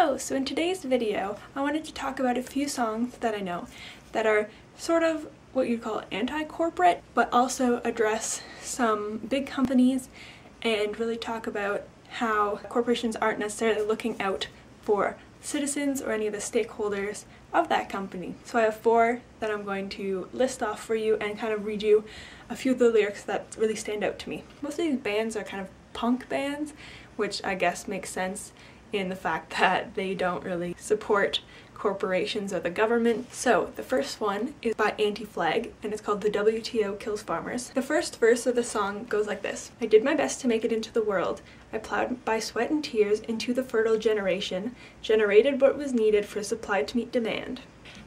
Hello! So in today's video, I wanted to talk about a few songs that I know that are sort of what you'd call anti-corporate, but also address some big companies and really talk about how corporations aren't necessarily looking out for citizens or any of the stakeholders of that company. So I have 4 that I'm going to list off for you and kind of read you a few of the lyrics that really stand out to me. Most of these bands are kind of punk bands, which I guess makes sense in the fact that they don't really support corporations or the government. So the first one is by Anti-Flag and it's called The WTO Kills Farmers. The first verse of the song goes like this: I did my best to make it into the world. I plowed by sweat and tears into the fertile generation, generated what was needed for supply to meet demand.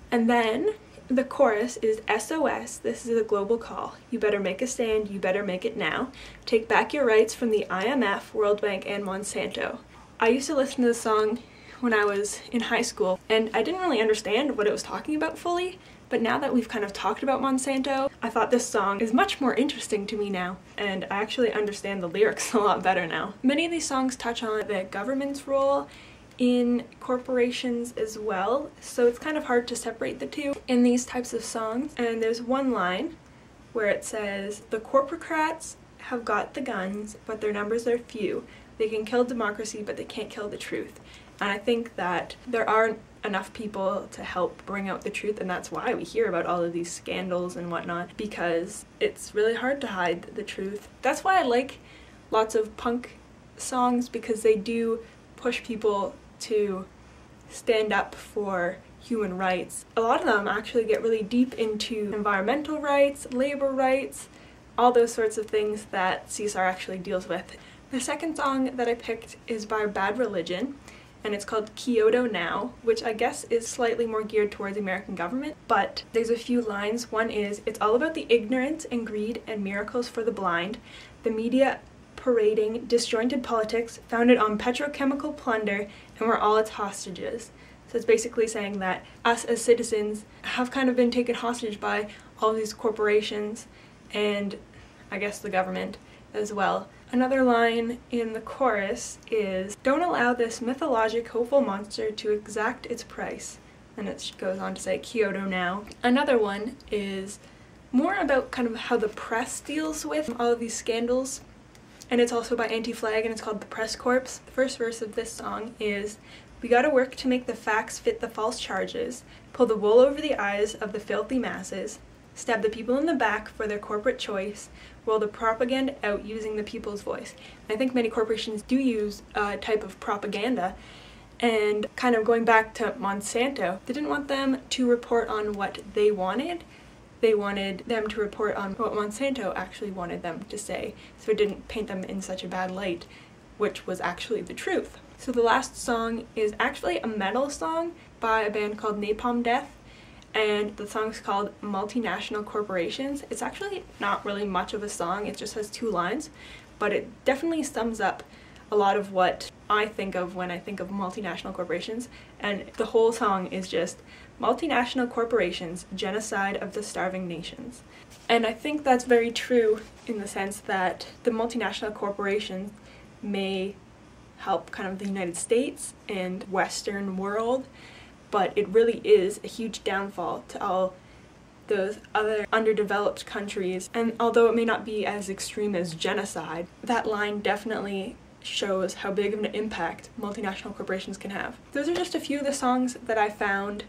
And then the chorus is SOS, this is a global call. You better make a stand, you better make it now. Take back your rights from the IMF, World Bank, and Monsanto. I used to listen to this song when I was in high school, and I didn't really understand what it was talking about fully, but now that we've kind of talked about Monsanto, I thought this song is much more interesting to me now, and I actually understand the lyrics a lot better now. Many of these songs touch on the government's role in corporations as well, so it's kind of hard to separate the two in these types of songs. And there's one line where it says, the corporocrats have got the guns, but their numbers are few. They can kill democracy, but they can't kill the truth. And I think that there aren't enough people to help bring out the truth, and that's why we hear about all of these scandals and whatnot, because it's really hard to hide the truth. That's why I like lots of punk songs, because they do push people to stand up for human rights. A lot of them actually get really deep into environmental rights, labor rights, all those sorts of things that CSR actually deals with. The second song that I picked is by Bad Religion, and it's called Kyoto Now, which I guess is slightly more geared towards the American government, but there's a few lines. One is, it's all about the ignorance and greed and miracles for the blind, the media parading disjointed politics founded on petrochemical plunder, and we're all its hostages. So it's basically saying that us as citizens have kind of been taken hostage by all these corporations and I guess the government as well. Another line in the chorus is, don't allow this mythologic hopeful monster to exact its price. And it goes on to say Kyoto Now. Another one is more about kind of how the press deals with all of these scandals, and it's also by Anti-Flag and it's called The Press Corps. The first verse of this song is, we gotta work to make the facts fit the false charges, pull the wool over the eyes of the filthy masses, stab the people in the back for their corporate choice, roll the propaganda out using the people's voice. And I think many corporations do use a type of propaganda, and kind of going back to Monsanto, they didn't want them to report on what they wanted. They wanted them to report on what Monsanto actually wanted them to say, so it didn't paint them in such a bad light, which was actually the truth. So the last song is actually a metal song by a band called Napalm Death, and the song's called Multinational Corporations. It's actually not really much of a song, it just has 2 lines, but it definitely sums up a lot of what I think of when I think of multinational corporations, and the whole song is just multinational corporations, genocide of the starving nations. And I think that's very true in the sense that the multinational corporations may help kind of the United States and Western world, but it really is a huge downfall to all those other underdeveloped countries. And although it may not be as extreme as genocide, that line definitely shows how big of an impact multinational corporations can have. Those are just a few of the songs that I found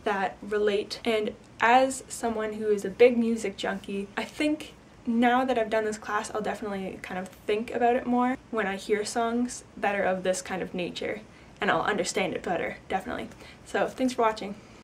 that relate, and as someone who is a big music junkie, I think now that I've done this class, I'll definitely kind of think about it more when I hear songs that are of this kind of nature, and I'll understand it better, definitely. So thanks for watching.